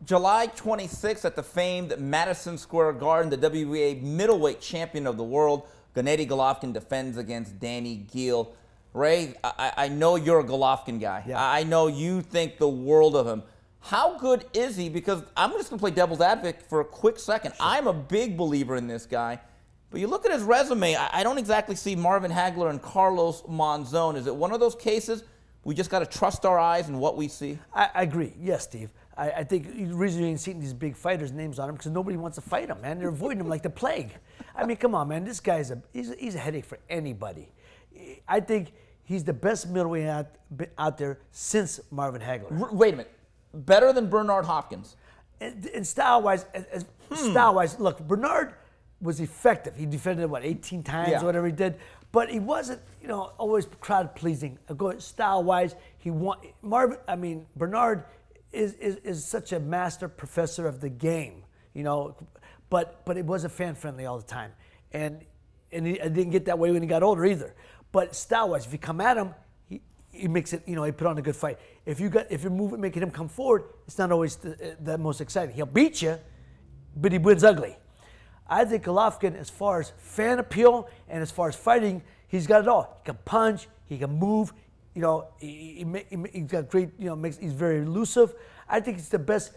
July 26th at the famed Madison Square Garden, the WBA middleweight champion of the world, Gennady Golovkin defends against Daniel Geale. Ray, I know you're a Golovkin guy. Yeah. I know you think the world of him. How good is he? Because I'm just going to play devil's advocate for a quick second. Sure. I'm a big believer in this guy. But you look at his resume, I don't exactly see Marvin Hagler and Carlos Monzon. Is it one of those cases we just got to trust our eyes in what we see? I agree. Yes, Steve. I think the reason you ain't seeing these big fighters' names on him because nobody wants to fight him, man. They're avoiding him like the plague. I mean, come on, man. This guy's he's a headache for anybody. I think he's the best middleweight out there since Marvin Hagler. Wait a minute. Better than Bernard Hopkins? And style-wise, look, Bernard was effective. He defended, what, 18 times, yeah, or whatever he did. But he wasn't, always crowd-pleasing. Style-wise, Bernard is such a master professor of the game, but it wasn't fan-friendly all the time. And he didn't get that way when he got older either. But style-wise, if you come at him, he makes it, he put on a good fight. If you're moving, making him come forward, it's not always the most exciting. He'll beat you, but he wins ugly. I think Golovkin, as far as fan appeal and as far as fighting, he's got it all. He can punch, he can move, he's got great, he's very elusive. I think he's the best,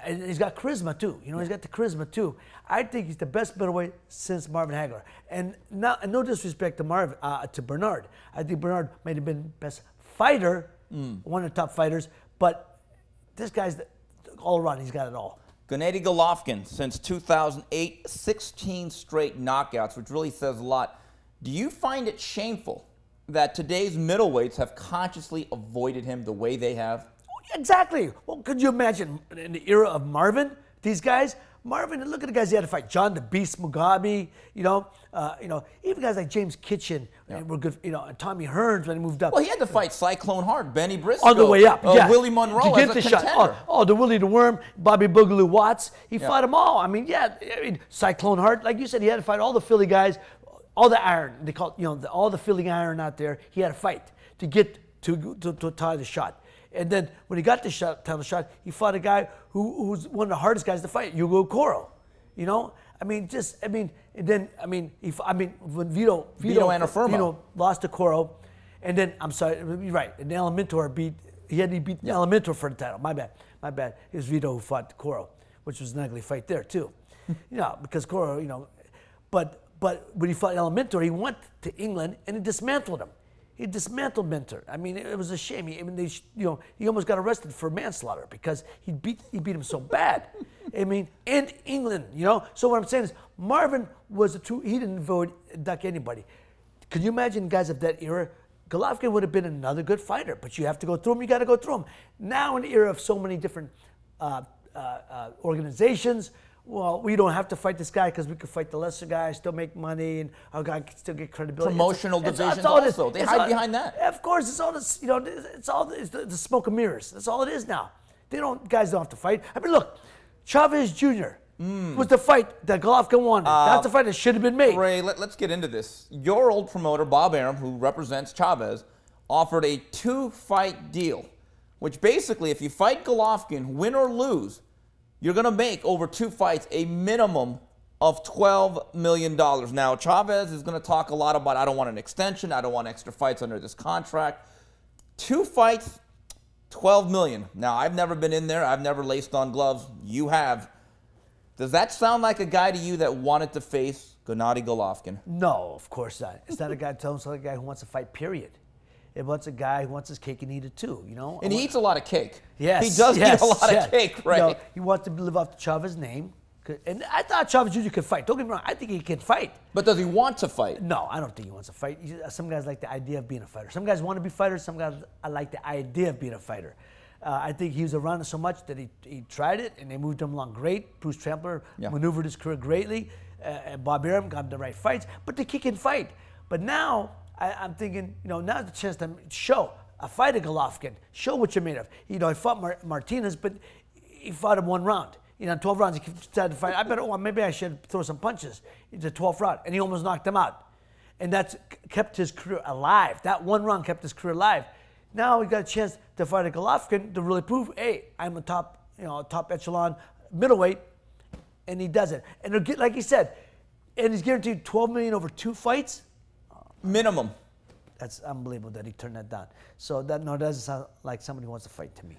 and he's got charisma too. He's got the charisma too. I think he's the best middleweight since Marvin Hagler. And no disrespect to Bernard. I think Bernard may have been best fighter, one of the top fighters, but this guy's all around. He's got it all. Gennady Golovkin, since 2008, 16 straight knockouts, which really says a lot. Do you find it shameful that today's middleweights have consciously avoided him the way they have? Exactly. Well, could you imagine in the era of Marvin, these guys? Marvin, look at the guys he had to fight. John the Beast Mugabe, even guys like James Kitchen were good, and Tommy Hearns when he moved up. Well, he had to fight Cyclone Hart, Benny Briscoe. On the way up, yeah. Willie Monroe to get as a the contender. Shot. The Willie the Worm, Bobby Boogaloo Watts. He fought them all. Cyclone Hart, like you said, he had to fight all the Philly guys, all the iron. They call all the Philly iron out there. He had to fight to get to tie the shot. And then when he got the title shot, he fought a guy who's one of the hardest guys to fight, Hugo Coro. When Vito lost to Coro, and then you're right, and Alan Mintor beat Alan Mintor for the title. My bad. It was Vito who fought Coro, which was an ugly fight there too. Because Coro, but when he fought Alan Mintor, he went to England and he dismantled him. He dismantled Minter. It was a shame. He almost got arrested for manslaughter because he beat him so bad. In England, So what I'm saying is, Marvin was he didn't duck anybody. Could you imagine guys of that era? Golovkin would have been another good fighter, but you have to go through him. You got to go through him. Now in the era of so many different organizations. Well, we don't have to fight this guy because we could fight the lesser guy, still make money, and our guy can still get credibility. Promotional divisions also. They hide behind that. Of course, it's all this, it's the smoke and mirrors. That's all it is now. Guys don't have to fight. Look, Chavez Jr. was the fight that Golovkin won. That's the fight that should have been made. Ray, let's get into this. Your old promoter, Bob Arum, who represents Chavez, offered a 2-fight deal, which basically, if you fight Golovkin, win or lose, you're going to make, over 2 fights, a minimum of $12 million. Now, Chavez is going to talk a lot about, I don't want an extension, I don't want extra fights under this contract. 2 fights, $12 million. Now, I've never been in there. I've never laced on gloves. You have. Does that sound like a guy to you that wanted to face Gennady Golovkin? No, of course not. It's not a guy telling a guy who wants to fight, period. It wants a guy who wants his cake and eat it too, And he eats a lot of cake. Yes. He does eat a lot of cake, right? He wants to live off the Chavez name. And I thought Chavez Jr. could fight. Don't get me wrong. I think he can fight. But does he want to fight? No, I don't think he wants to fight. Some guys like the idea of being a fighter. Some guys want to be fighters. Some guys like the idea of being a fighter. I think he was around it so much that he tried it, and they moved him along great. Bruce Trampler maneuvered his career greatly. Bob Arum got him the right fights. But the kid can fight. But now I'm thinking, now's the chance to show. Fight a Golovkin. Show what you're made of. He fought Martinez, but he fought him 1 round. 12 rounds, he decided to fight. Maybe I should throw some punches. It's a 12th round, and he almost knocked him out. And that's kept his career alive. That 1 round kept his career alive. Now he got a chance to fight a Golovkin to really prove, hey, I'm a top top echelon middleweight, and he does it. And he'll get, like he said, and he's guaranteed $12 million over 2 fights. Minimum. That's unbelievable that he turned that down. So that doesn't sound like somebody who wants to fight to me.